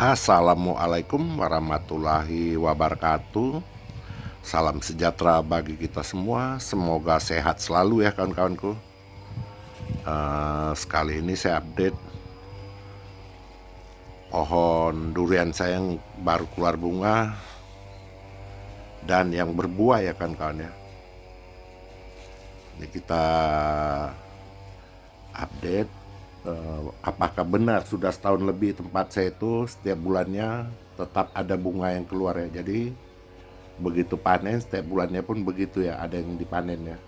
Assalamualaikum warahmatullahi wabarakatuh. Salam sejahtera bagi kita semua. Semoga sehat selalu ya kawan-kawanku. Sekali ini saya update pohon durian saya yang baru keluar bunga dan yang berbuah ya kawan-kawan ya. Ini kita update apakah benar sudah setahun lebih tempat saya itu setiap bulannya tetap ada bunga yang keluar ya. Jadi begitu panen setiap bulannya pun begitu ya, ada yang dipanen ya.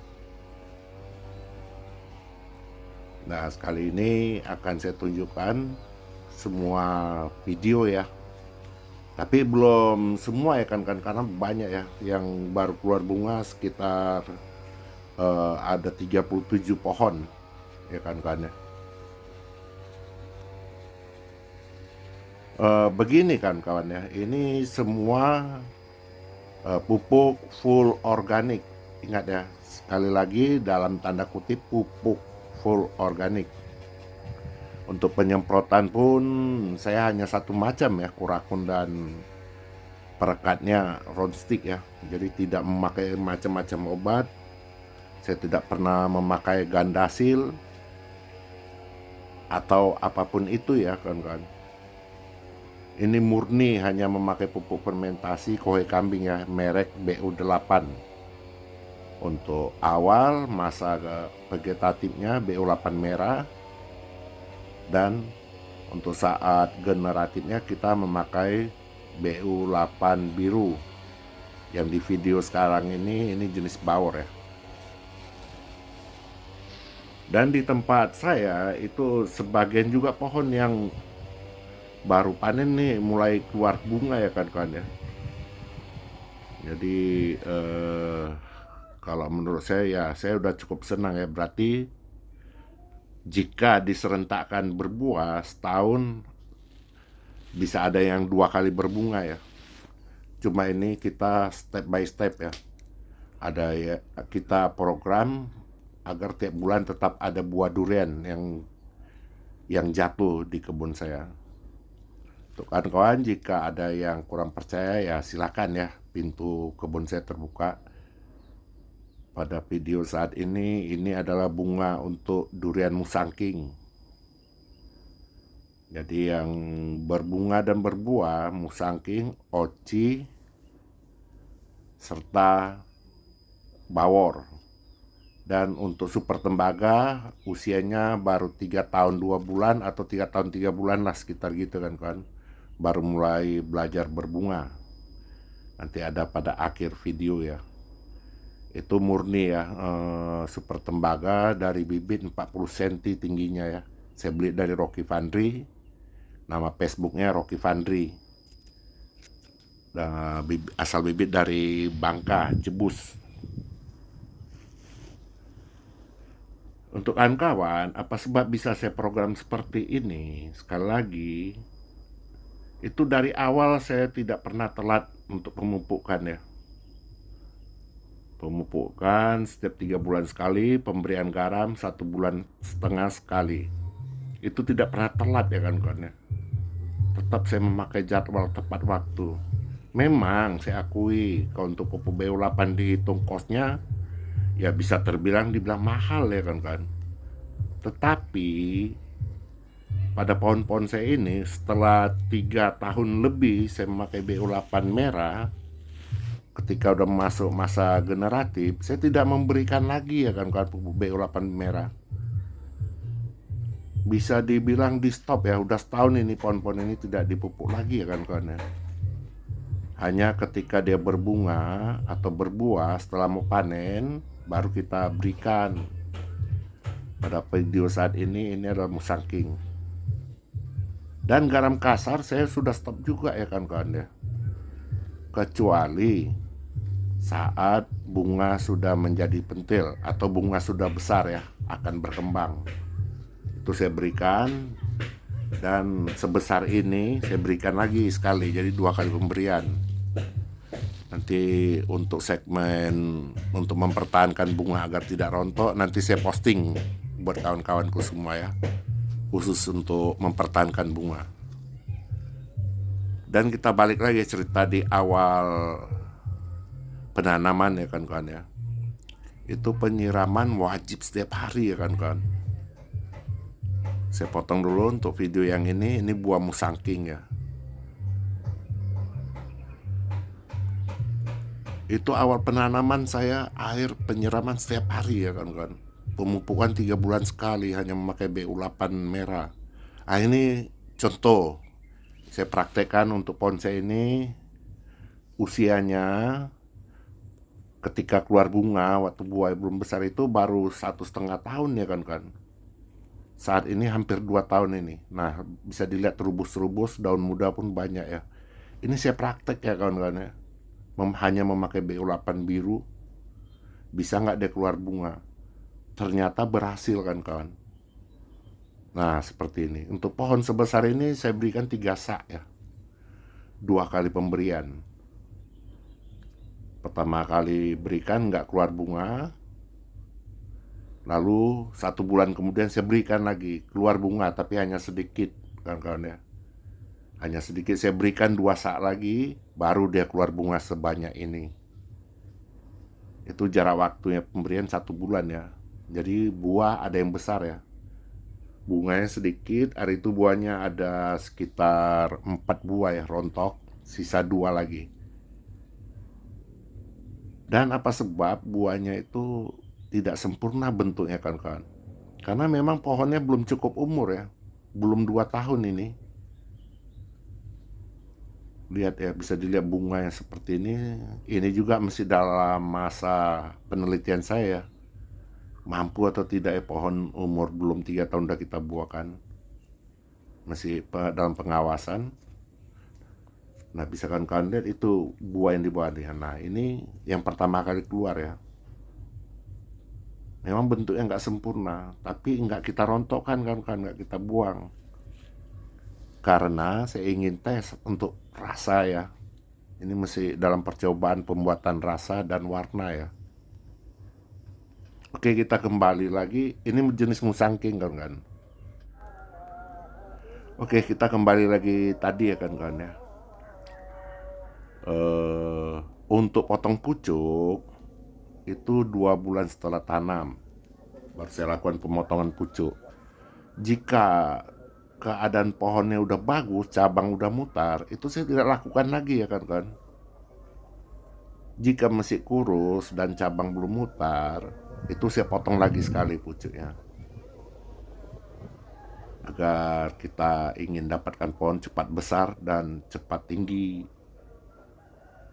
Nah, sekali ini akan saya tunjukkan semua video ya. Tapi belum semua ya kan, karena banyak ya yang baru keluar bunga, sekitar ada 37 pohon ya kan ya. Begini kan kawan ya, ini semua pupuk full organik. Ingat ya, sekali lagi dalam tanda kutip pupuk full organik. Untuk penyemprotan pun saya hanya satu macam ya, kurakun dan perekatnya round stick ya. Jadi tidak memakai macam-macam obat. Saya tidak pernah memakai gandasil atau apapun itu ya kawan-kawan. Ini murni hanya memakai pupuk fermentasi kohe kambing ya, merek BU8. Untuk awal masa vegetatifnya BU8 merah, dan untuk saat generatifnya kita memakai BU8 biru. Yang di video sekarang ini jenis bawor ya. Dan di tempat saya itu sebagian juga pohon yang baru panen nih mulai keluar bunga ya kan ya. Jadi kalau menurut saya ya, saya udah cukup senang ya. Berarti jika diserentakkan berbuah setahun bisa ada yang 2 kali berbunga ya. Cuma ini kita step by step ya. Ada ya, kita program agar tiap bulan tetap ada buah durian yang jatuh di kebun saya. Untuk kawan-kawan, jika ada yang kurang percaya ya silakan ya, pintu kebun saya terbuka. Pada video saat ini adalah bunga untuk durian musangking. Jadi yang berbunga dan berbuah musangking, oci, serta bawor. Dan untuk super tembaga usianya baru 3 tahun 2 bulan atau 3 tahun 3 bulan lah, sekitar gitu kan kawan. Baru mulai belajar berbunga. Nanti ada pada akhir video ya. Itu murni ya, super tembaga dari bibit 40 cm tingginya ya. Saya beli dari Rocky Fandri. Nama Facebooknya Rocky Fandri. Asal bibit dari Bangka, Jebus. Untuk kawan-kawan, apa sebab bisa saya program seperti ini? Sekali lagi, itu dari awal saya tidak pernah telat untuk pemupukan ya. Pemupukan setiap 3 bulan sekali, pemberian garam 1,5 bulan sekali. Itu tidak pernah telat ya kan ya. Tetap saya memakai jadwal tepat waktu. Memang saya akui kalau untuk pupuk BU8 dihitung kosnya ya bisa dibilang mahal ya kan. Tetapi pada pohon-pohon saya ini setelah 3 tahun lebih saya memakai BU8 merah, ketika udah masuk masa generatif saya tidak memberikan lagi ya kan pupuk BU8 merah. Bisa dibilang di stop ya, udah setahun ini pohon-pohon ini tidak dipupuk lagi ya kan ya. Hanya ketika dia berbunga atau berbuah setelah mau panen baru kita berikan. Pada video saat ini adalah musangking. Dan garam kasar saya sudah stop juga ya kan ya. Kecuali saat bunga sudah menjadi pentil atau bunga sudah besar ya, akan berkembang. Itu saya berikan, dan sebesar ini saya berikan lagi sekali, jadi 2 kali pemberian. Nanti untuk segmen untuk mempertahankan bunga agar tidak rontok, nanti saya posting buat kawan-kawanku semua ya, khusus untuk mempertahankan bunga. Dan kita balik lagi cerita di awal penanaman ya kan ya. Itu penyiraman wajib setiap hari ya kan. Saya potong dulu untuk video yang ini buah musangking ya. Itu awal penanaman saya air penyiraman setiap hari ya kan. Pemupukan 3 bulan sekali hanya memakai BU8 merah. Nah ini contoh saya praktekkan untuk pohon saya ini. Usianya ketika keluar bunga waktu buah belum besar itu baru 1,5 tahun ya kan. Saat ini hampir 2 tahun ini. Nah bisa dilihat terubus-terubus, daun muda pun banyak ya. Ini saya praktek ya kawan-kawan ya. Hanya memakai BU8 biru, bisa nggak dia keluar bunga? Ternyata berhasil kan kawan. Nah seperti ini. Untuk pohon sebesar ini saya berikan 3 sak ya, 2 kali pemberian. Pertama kali berikan nggak keluar bunga, lalu 1 bulan kemudian saya berikan lagi, keluar bunga tapi hanya sedikit kan kawan ya. Hanya sedikit, saya berikan 2 sak lagi, baru dia keluar bunga sebanyak ini. Itu jarak waktunya pemberian 1 bulan ya. Jadi buah ada yang besar ya, bunganya sedikit. Hari itu buahnya ada sekitar 4 buah ya, rontok, sisa 2 lagi. Dan apa sebab buahnya itu tidak sempurna bentuknya kan kawan? Karena memang pohonnya belum cukup umur ya, belum 2 tahun ini. Lihat ya, bisa dilihat bunganya seperti ini. Ini juga masih dalam masa penelitian saya, mampu atau tidak ya pohon umur belum 3 tahun udah kita buahkan. Masih dalam pengawasan. Nah bisa kan kalian lihat itu buah yang dibawa dia. Nah ini yang pertama kali keluar ya. Memang bentuknya nggak sempurna, tapi nggak kita rontokkan kan, nggak kita buang. Karena saya ingin tes untuk rasa ya. Ini masih dalam percobaan pembuatan rasa dan warna ya. Oke, kita kembali lagi. Ini jenis musangking kan. Oke, kita kembali lagi tadi ya kan ya. Untuk potong pucuk itu 2 bulan setelah tanam baru saya lakukan pemotongan pucuk. Jika keadaan pohonnya udah bagus, cabang udah mutar, itu saya tidak lakukan lagi ya kan. Jika masih kurus dan cabang belum mutar, itu saya potong lagi sekali pucuknya. Agar kita ingin dapatkan pohon cepat besar dan cepat tinggi.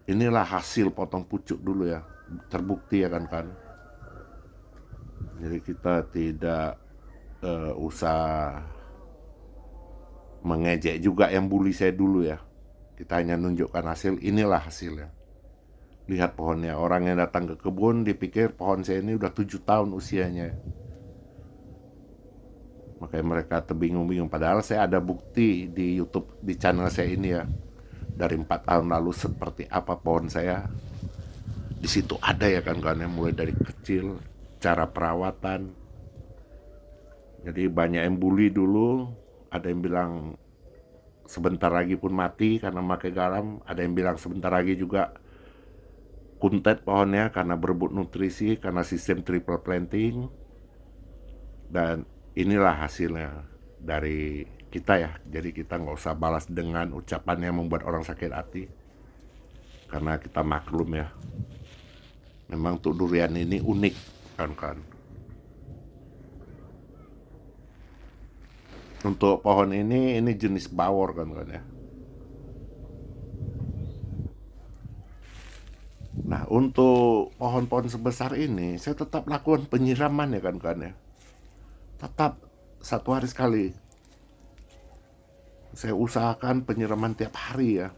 Inilah hasil potong pucuk dulu ya, terbukti ya kan. Jadi kita tidak usah mengejek juga yang bully saya dulu ya. Kita hanya nunjukkan hasil, inilah hasilnya. Lihat pohonnya, orang yang datang ke kebun dipikir pohon saya ini udah 7 tahun usianya. Makanya mereka terbingung-bingung, padahal saya ada bukti di YouTube, di channel saya ini ya. Dari 4 tahun lalu seperti apa pohon saya. Di situ ada ya kan yang mulai dari kecil, cara perawatan. Jadi banyak yang bully dulu, ada yang bilang sebentar lagi pun mati karena pakai garam, ada yang bilang sebentar lagi juga kuntet pohonnya karena berebut nutrisi, karena sistem triple planting. Dan inilah hasilnya dari kita ya. Jadi kita nggak usah balas dengan ucapan yang membuat orang sakit hati, karena kita maklum ya, memang tuh durian ini unik kan. Untuk pohon ini jenis bawor kan ya. Nah untuk pohon-pohon sebesar ini saya tetap lakukan penyiraman ya kan ya. Tetap 1 hari sekali. Saya usahakan penyiraman tiap hari ya.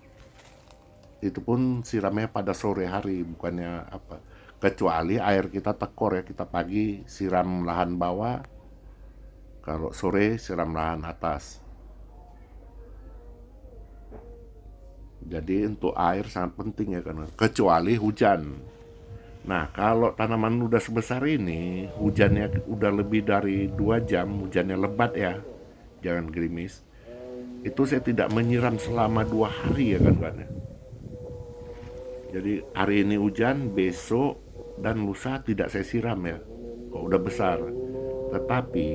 Itu pun siramnya pada sore hari, bukannya apa. Kecuali air kita tekor ya, kita pagi siram lahan bawah, kalau sore siram lahan atas. Jadi untuk air sangat penting ya kan, kecuali hujan. Nah kalau tanaman udah sebesar ini, hujannya udah lebih dari 2 jam, hujannya lebat ya, jangan gerimis. itu saya tidak menyiram selama 2 hari ya kan ya. Jadi hari ini hujan, besok dan lusa tidak saya siram ya, kok udah besar. Tetapi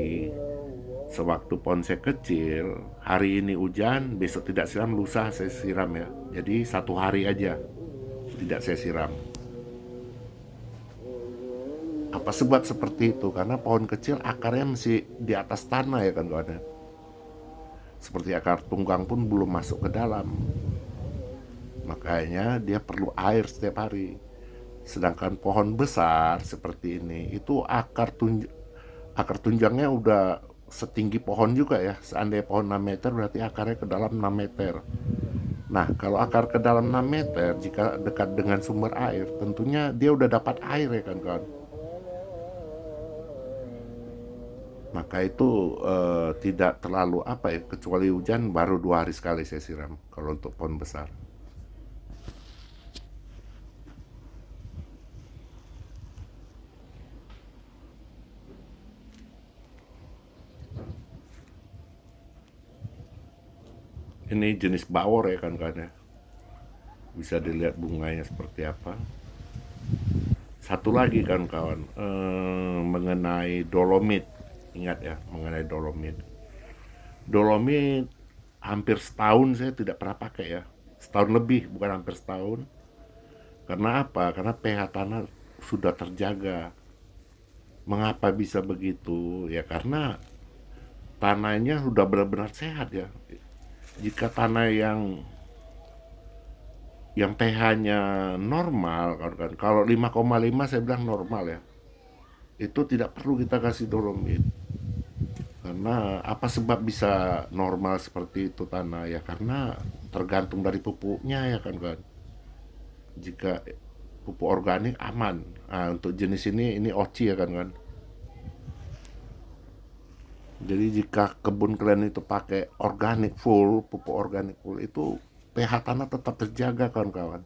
sewaktu pohon saya kecil, hari ini hujan, besok tidak siram, lusa saya siram ya. Jadi 1 hari aja tidak saya siram. Apa sebab seperti itu? Karena pohon kecil akarnya masih di atas tanah ya kan kawan ya. Seperti akar tunggang pun belum masuk ke dalam. Makanya dia perlu air setiap hari. Sedangkan pohon besar seperti ini itu akar tunjangnya udah setinggi pohon juga ya. Seandainya pohon 6 meter berarti akarnya ke dalam 6 meter. Nah, kalau akar ke dalam 6 meter jika dekat dengan sumber air, tentunya dia udah dapat air ya kan kawan. Maka itu tidak terlalu apa ya, kecuali hujan baru 2 hari sekali saya siram kalau untuk pohon besar. Ini jenis bawor ya kan ya. Bisa dilihat bunganya seperti apa. Satu lagi kan kawan, mengenai dolomit. Ingat ya, mengenai dolomit. Dolomit hampir setahun saya tidak pernah pakai ya. Setahun lebih, bukan hampir setahun. Karena apa? Karena pH tanah sudah terjaga. Mengapa bisa begitu? Ya karena tanahnya sudah benar-benar sehat ya. Jika tanah yang pH-nya normal kan, kalau 5,5 saya bilang normal ya, itu tidak perlu kita kasih dolomit. Karena apa sebab bisa normal seperti itu tanah ya, karena tergantung dari pupuknya ya kan. Jika pupuk organik aman. Nah, untuk jenis ini OCI ya kan. Jadi jika kebun kalian itu pakai organik full, pupuk organik full, itu pH tanah tetap terjaga kawan-kawan.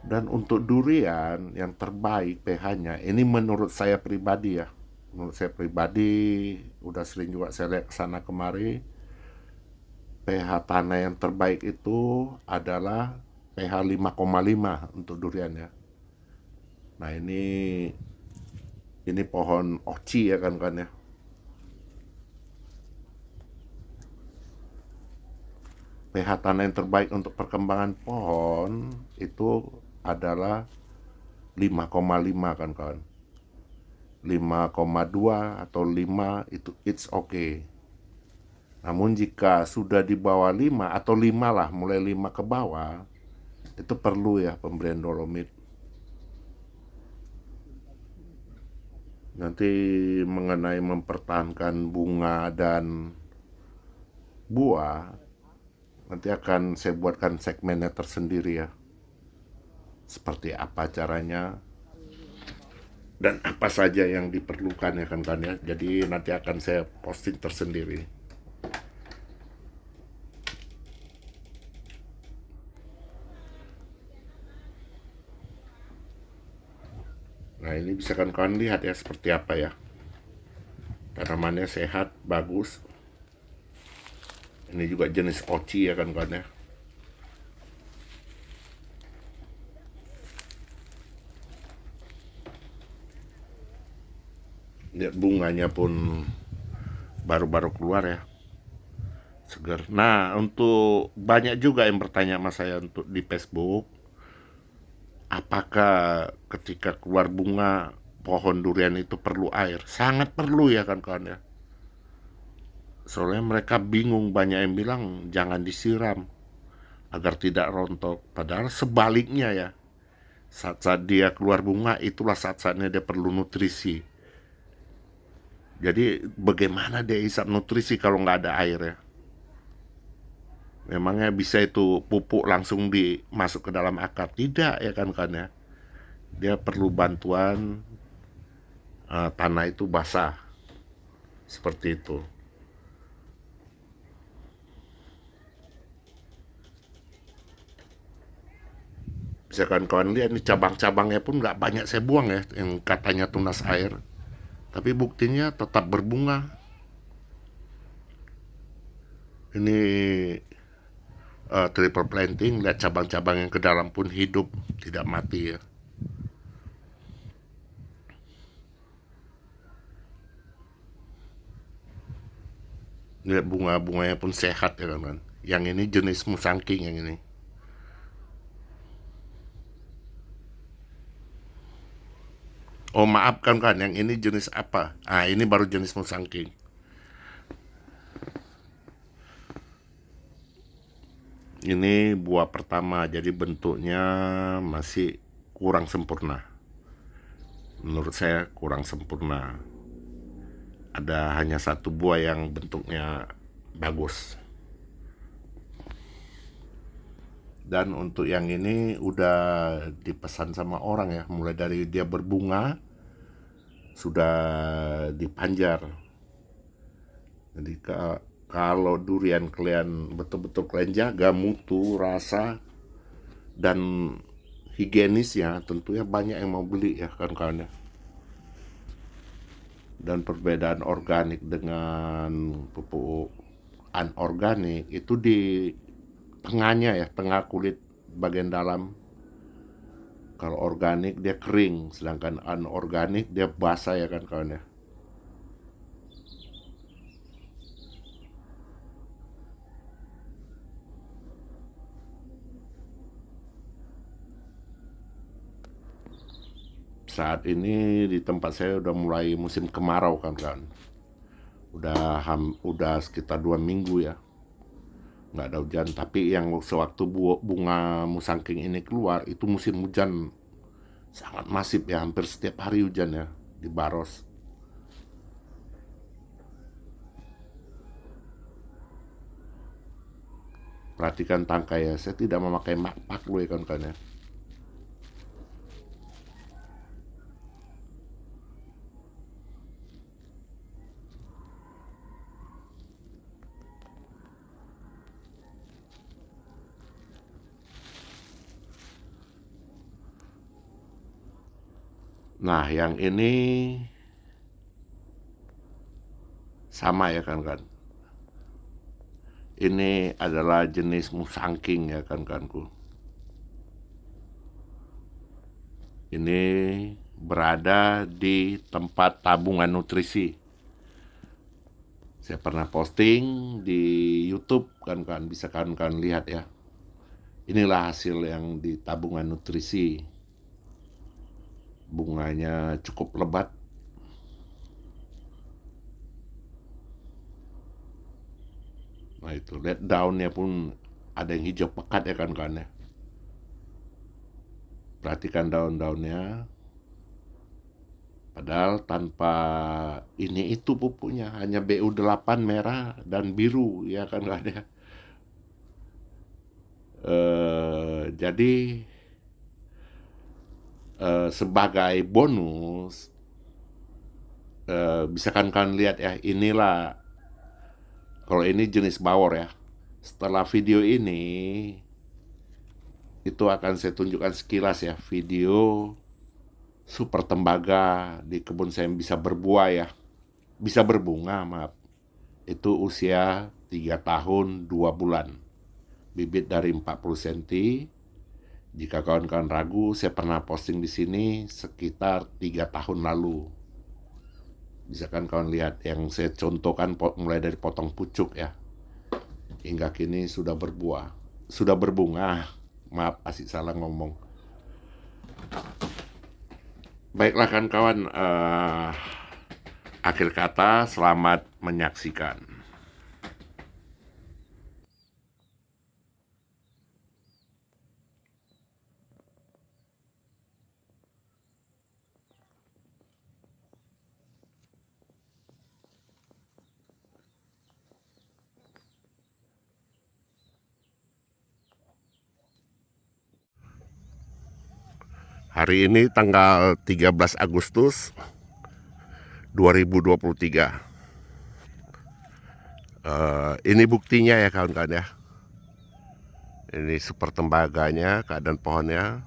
Dan untuk durian yang terbaik pH-nya, ini menurut saya pribadi ya. Menurut saya pribadi, udah sering juga saya lihat kesana kemari, pH tanah yang terbaik itu adalah pH 5,5 untuk durian ya. Nah ini pohon oci ya kan ya. pH tanah yang terbaik untuk perkembangan pohon itu adalah 5,5 kan kawan. 5,2 atau 5 itu it's okay. Namun jika sudah di bawah 5 atau 5 lah, mulai 5 ke bawah, itu perlu ya pemberian dolomit. Nanti mengenai mempertahankan bunga dan buah, nanti akan saya buatkan segmennya tersendiri ya. Seperti apa caranya dan apa saja yang diperlukan ya kan ya. Jadi nanti akan saya posting tersendiri. Nah ini bisa kan kawan lihat ya seperti apa ya. Tanamannya sehat, bagus. Ini juga jenis oci ya kan kawan ya. Lihat bunganya pun baru-baru keluar ya, segar. Nah untuk banyak juga yang bertanya sama saya untuk di Facebook, apakah ketika keluar bunga pohon durian itu perlu air? Sangat perlu ya kan kawan ya. Soalnya mereka bingung, banyak yang bilang jangan disiram agar tidak rontok. Padahal sebaliknya ya, saat-saat dia keluar bunga itulah saat-saatnya dia perlu nutrisi. Jadi bagaimana dia hisap nutrisi kalau nggak ada air ya? Memangnya bisa itu pupuk langsung dimasuk ke dalam akar? Tidak ya kan ya. Dia perlu bantuan tanah itu basah. Seperti itu. Misalkan kawan lihat nih cabang-cabangnya pun nggak banyak saya buang ya, yang katanya tunas air. tapi buktinya tetap berbunga. Ini triple planting, lihat cabang-cabang yang ke dalam pun hidup, tidak mati ya. Lihat bunga-bunganya pun sehat ya kan. Yang ini jenis musangking yang ini. Oh maaf kan, yang ini jenis apa? Ah ini baru jenis musangking. Ini buah pertama, jadi bentuknya masih kurang sempurna. Menurut saya kurang sempurna. Ada hanya satu buah yang bentuknya bagus. Dan untuk yang ini udah dipesan sama orang ya, mulai dari dia berbunga sudah dipanjar. Jadi kalau durian kalian betul-betul kalian jaga mutu, rasa, dan higienisnya, tentunya banyak yang mau beli ya kan kawan ya. Dan perbedaan organik dengan pupuk anorganik itu di tengahnya ya, tengah kulit bagian dalam. Kalau organik dia kering, sedangkan anorganik dia basah ya kan kawan ya. Saat ini di tempat saya udah mulai musim kemarau kan. Udah sekitar 2 minggu ya nggak ada hujan, tapi yang sewaktu bunga musangking ini keluar itu musim hujan sangat masif ya, hampir setiap hari hujan ya di Baros. Perhatikan tangkai ya, saya tidak memakai makpak loh ya kan ya. Nah yang ini sama ya kan. Ini adalah jenis musangking ya kanku. Ini berada di tempat tabungan nutrisi. Saya pernah posting di YouTube kan, bisa kan lihat ya. Inilah hasil yang di tabungan nutrisi. Bunganya cukup lebat. Nah itu, lihat daunnya pun ada yang hijau pekat ya kan ya. Perhatikan daun-daunnya. Padahal tanpa ini itu pupuknya, hanya BU8 merah dan biru ya kan ya. Jadi sebagai bonus bisa kan lihat ya, inilah kalau ini jenis bawor ya. Setelah video ini itu akan saya tunjukkan sekilas ya, video super tembaga di kebun saya yang bisa berbuah ya, bisa berbunga maaf. Itu usia 3 tahun 2 bulan, bibit dari 40 cm. Jika kawan-kawan ragu, saya pernah posting di sini sekitar 3 tahun lalu. Bisa kan kawan lihat yang saya contohkan mulai dari potong pucuk ya, hingga kini sudah berbuah, sudah berbunga. Maaf, asik salah ngomong. Baiklah kan kawan, akhir kata selamat menyaksikan. Hari ini tanggal 13 Agustus 2023. Ini buktinya ya kawan-kawan ya. Ini super tembaganya, keadaan pohonnya.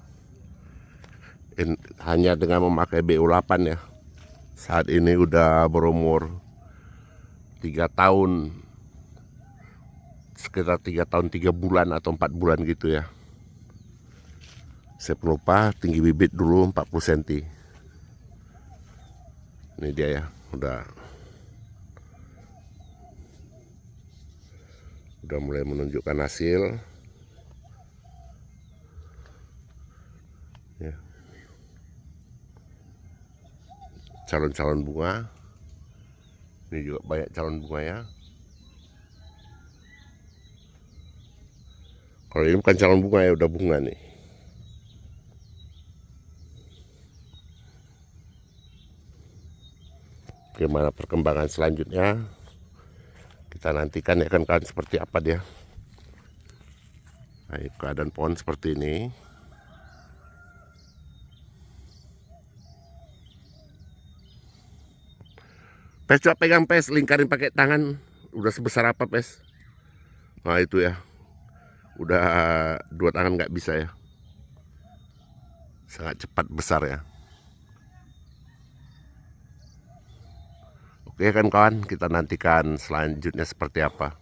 Hanya dengan memakai BU8 ya. Saat ini udah berumur 3 tahun, sekitar 3 tahun 3 bulan atau 4 bulan gitu ya. Saya pelupa tinggi bibit dulu 40 cm. Ini dia ya, udah mulai menunjukkan hasil ya. Calon-calon bunga ini juga banyak calon bunga ya. Kalau ini bukan calon bunga ya, udah bunga nih. Bagaimana perkembangan selanjutnya kita nantikan ya kan seperti apa dia. Nah, keadaan pohon seperti ini. Pes, coba pegang Pes, lingkarin pakai tangan. Udah sebesar apa Pes? Nah itu ya, udah 2 tangan nggak bisa ya, sangat cepat besar ya. Oke kan kawan, kita nantikan selanjutnya seperti apa.